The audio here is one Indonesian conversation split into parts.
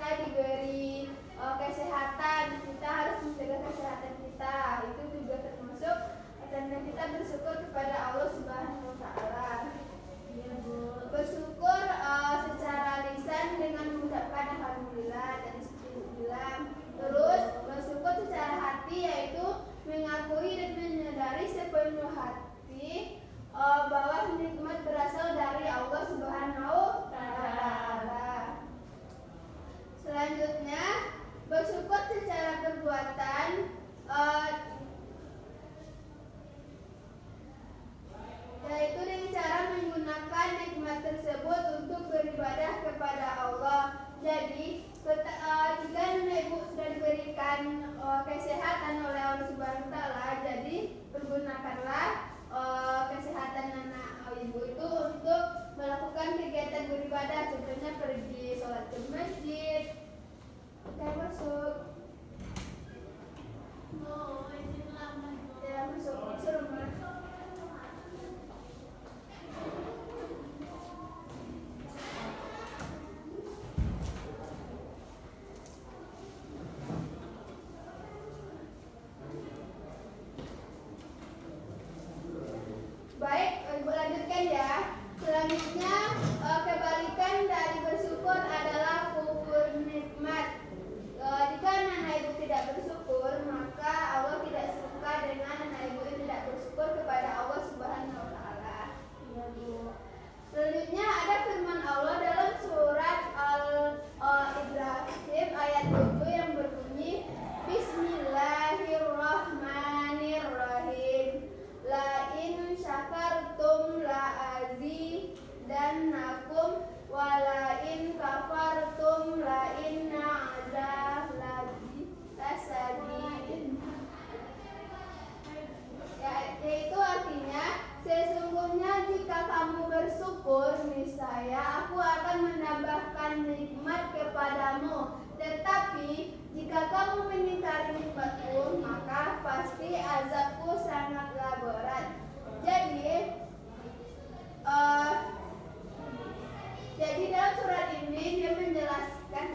kita diberi kesehatan, kita harus menjaga kesehatan kita. Itu juga termasuk tanda kita bersyukur kepada Allah Subhanahu wa Ta'ala. Bersyukur secara lisan dengan mengucapkan alhamdulillah, tadi seperti bilang. Terus bersyukur secara hati, yaitu mengakui dan menyadari sepenuh hati bahwa nikmat berasal dari Allah Subhanahu wa Ta'ala. Selanjutnya, bersyukur secara perbuatan, yaitu dengan cara menggunakan nikmat tersebut untuk beribadah kepada Allah. Jadi, jika nenek ibu sudah diberikan kesehatan oleh Allah Subhanahu wa Ta'ala, jadi pergunakanlah kesehatan anak ibu itu untuk melakukan kegiatan beribadah, contohnya pergi sholat ke masjid. Oke, masuk. Ya, masuk. Disuruh masuk. Baik, ibu lanjutkan ya. Selanjutnya, kebalikan dari bersyukur adalah kufur nikmat. Jika anak ibu tidak bersyukur, maka Allah tidak suka dengan anak ibu yang tidak bersyukur kepada Allah Subhanahu wa Ta'ala. Selanjutnya ada firman Allah dalam surat Al-Ibrahim ayat 7 yang berbunyi, Bismillahirrahmanirrahim. La in syakartum la azidannakum wa la in kafartum la inna azab lasadid. Yaitu artinya, sesungguhnya jika kamu bersyukur, niscaya aku akan menambahkan nikmat kepadamu. Tetapi jika kamu mengingkari nikmatku, maka pasti azabku sangatlah berat. Jadi dalam surat ini dia menjelaskan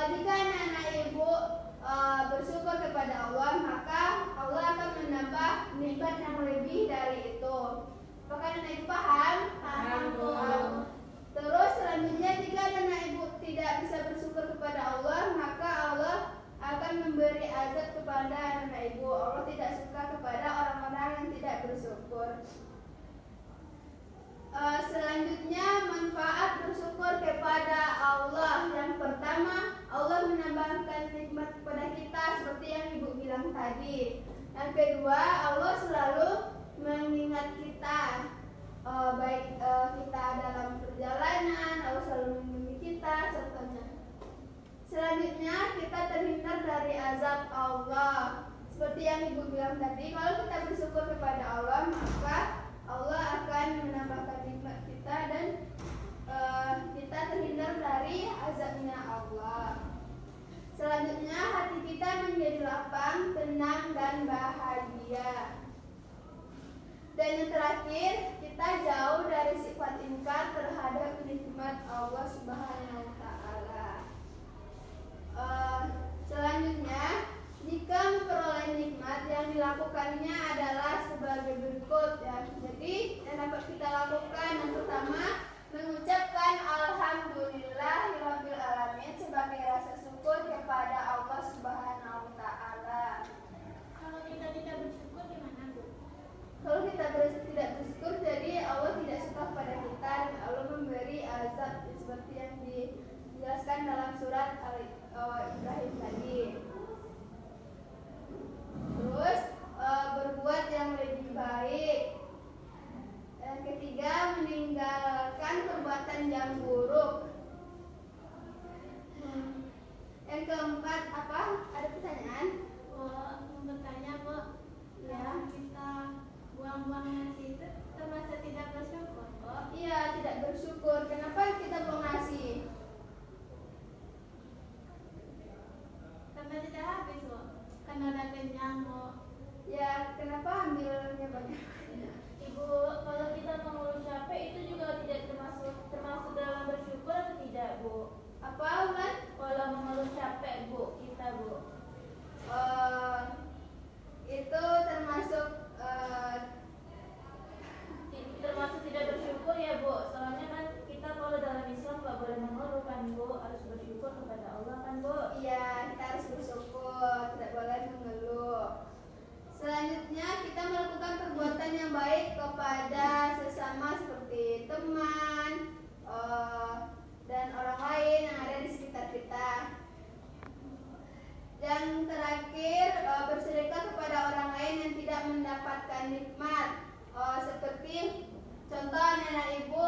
jika anak ibu bersyukur kepada Allah, maka Allah akan menambah nikmat yang lebih dari itu. Apakah anak ibu paham? Paham. Terus selanjutnya, jika anak ibu tidak bisa bersyukur kepada Allah, maka Allah akan memberi azab kepada anak ibu. Allah tidak suka kepada orang-orang yang tidak bersyukur. Selanjutnya, manfaat bersyukur kepada Allah. Yang pertama, Allah menambahkan nikmat kepada kita seperti yang ibu bilang tadi. Yang kedua, Allah selalu mengingat kita, baik kita dalam perjalanan, Allah selalu melindungi kita, contohnya. Selanjutnya, kita terhindar dari azab Allah. Seperti yang ibu bilang tadi, kalau kita bersyukur kepada Allah, maka Allah akan menambahkan nikmat kita dan kita terhindar dari azabnya Allah. Selanjutnya, hati kita menjadi lapang, tenang, dan bahagia. Dan yang terakhir, kita jauh dari sifat ingkar terhadap nikmat Allah Subhanahu wa Ta'ala. Selanjutnya, jika memperoleh nikmat, yang dilakukannya adalah sebagai berikut ya. Jadi yang dapat kita lakukan, yang pertama, mengucapkan alhamdulillahirabbil alamin sebagai rasa syukur kepada Allah Subhanahu wa Ta'ala. Kalau kita tidak bersyukur gimana, Bu? Kalau kita tidak bersyukur, jadi Allah tidak suka kepada kita dan Allah memberi azab seperti yang dijelaskan dalam surat Al-Ibrahim tadi. Terus berbuat yang lebih baik. Yang ketiga, meninggalkan perbuatan yang buruk. Yang keempat, apa? Ada pertanyaan? Mau bertanya, Bu. Ya. Kita buang-buang nasi itu termasuk tidak bersyukur, Bu? Iya, tidak bersyukur. Kenapa kita buang nasi? Karena tidak habis, Bu. Karena ada kenyang, Bu. Ya, kenapa ambilnya banyak? Ibu, kalau kita mengurus HP itu juga tidak termasuk kepada sesama seperti teman dan orang lain yang ada di sekitar kita. Dan terakhir, bersedekah kepada orang lain yang tidak mendapatkan nikmat, seperti contoh nenek ibu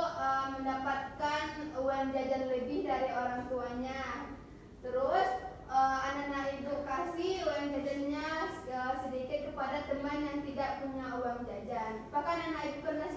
mendapatkan uang jajan lebih dari orang tuanya. Terus anak-anak ibu kasih uang jajannya sedikit kepada teman yang tidak punya uang jajan. Apakah anak ibu pernah